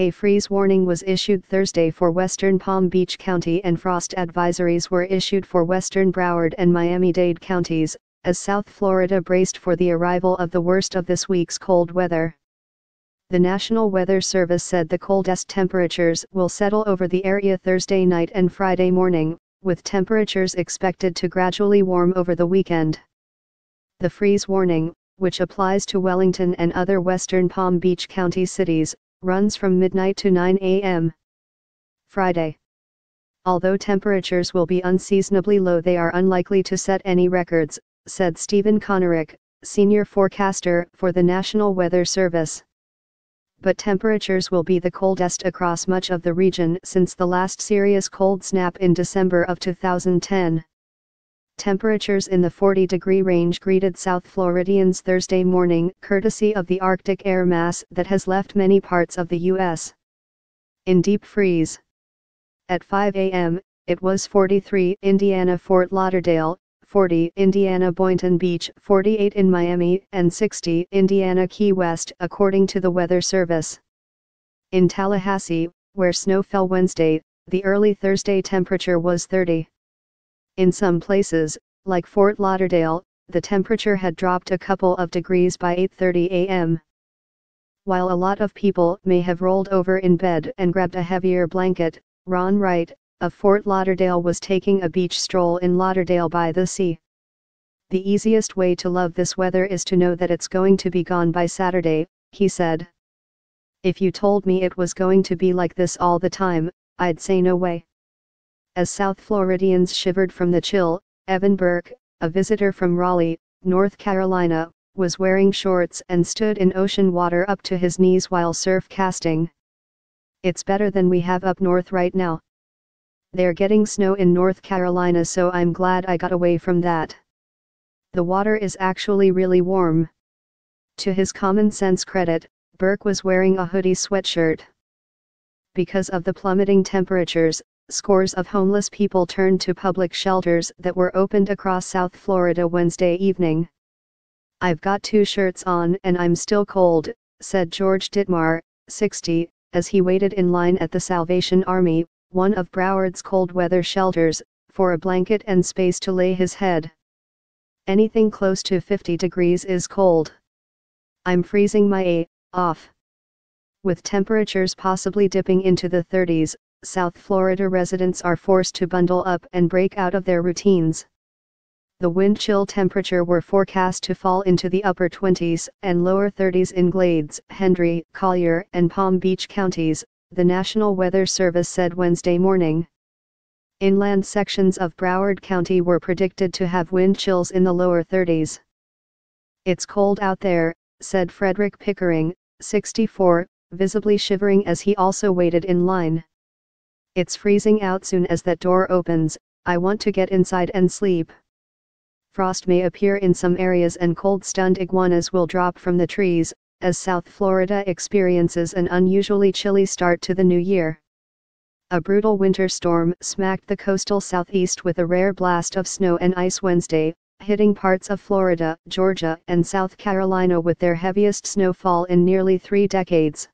A freeze warning was issued Thursday for western Palm Beach County and frost advisories were issued for western Broward and Miami-Dade counties, as South Florida braced for the arrival of the worst of this week's cold weather. The National Weather Service said the coldest temperatures will settle over the area Thursday night and Friday morning, with temperatures expected to gradually warm over the weekend. The freeze warning, which applies to Wellington and other western Palm Beach County cities, runs from midnight to 9 a.m. Friday. Although temperatures will be unseasonably low, they are unlikely to set any records, said Stephen Konarek, senior forecaster for the National Weather Service. But temperatures will be the coldest across much of the region since the last serious cold snap in December of 2010. Temperatures in the 40-degree range greeted South Floridians Thursday morning, courtesy of the Arctic air mass that has left many parts of the U.S. in deep freeze. At 5 a.m., it was 43 Indiana Fort Lauderdale, 40 Indiana Boynton Beach, 48 in Miami, and 60 Indiana Key West, according to the Weather Service. In Tallahassee, where snow fell Wednesday, the early Thursday temperature was 30. In some places, like Fort Lauderdale, the temperature had dropped a couple of degrees by 8:30 a.m. While a lot of people may have rolled over in bed and grabbed a heavier blanket, Ron Wright, of Fort Lauderdale, was taking a beach stroll in Lauderdale by the sea. "The easiest way to love this weather is to know that it's going to be gone by Saturday," he said. "If you told me it was going to be like this all the time, I'd say no way." As South Floridians shivered from the chill, Evan Burke, a visitor from Raleigh, North Carolina, was wearing shorts and stood in ocean water up to his knees while surf casting. "It's better than we have up north right now. They're getting snow in North Carolina, so I'm glad I got away from that. The water is actually really warm." To his common sense credit, Burke was wearing a hoodie sweatshirt. Because of the plummeting temperatures, scores of homeless people turned to public shelters that were opened across South Florida Wednesday evening. "I've got 2 shirts on and I'm still cold," said George Dittmar, 60, as he waited in line at the Salvation Army, one of Broward's cold weather shelters, for a blanket and space to lay his head. "Anything close to 50 degrees is cold. I'm freezing my off." With temperatures possibly dipping into the 30s, South Florida residents are forced to bundle up and break out of their routines. The wind chill temperature were forecast to fall into the upper 20s and lower 30s in Glades, Hendry, Collier, and Palm Beach counties, the National Weather Service said Wednesday morning. Inland sections of Broward County were predicted to have wind chills in the lower 30s. "It's cold out there," said Frederick Pickering, 64, visibly shivering as he also waited in line. "It's freezing out soon as that door opens. I want to get inside and sleep." Frost may appear in some areas and cold-stunned iguanas will drop from the trees, as South Florida experiences an unusually chilly start to the new year. A brutal winter storm smacked the coastal southeast with a rare blast of snow and ice Wednesday, hitting parts of Florida, Georgia, and South Carolina with their heaviest snowfall in nearly 3 decades.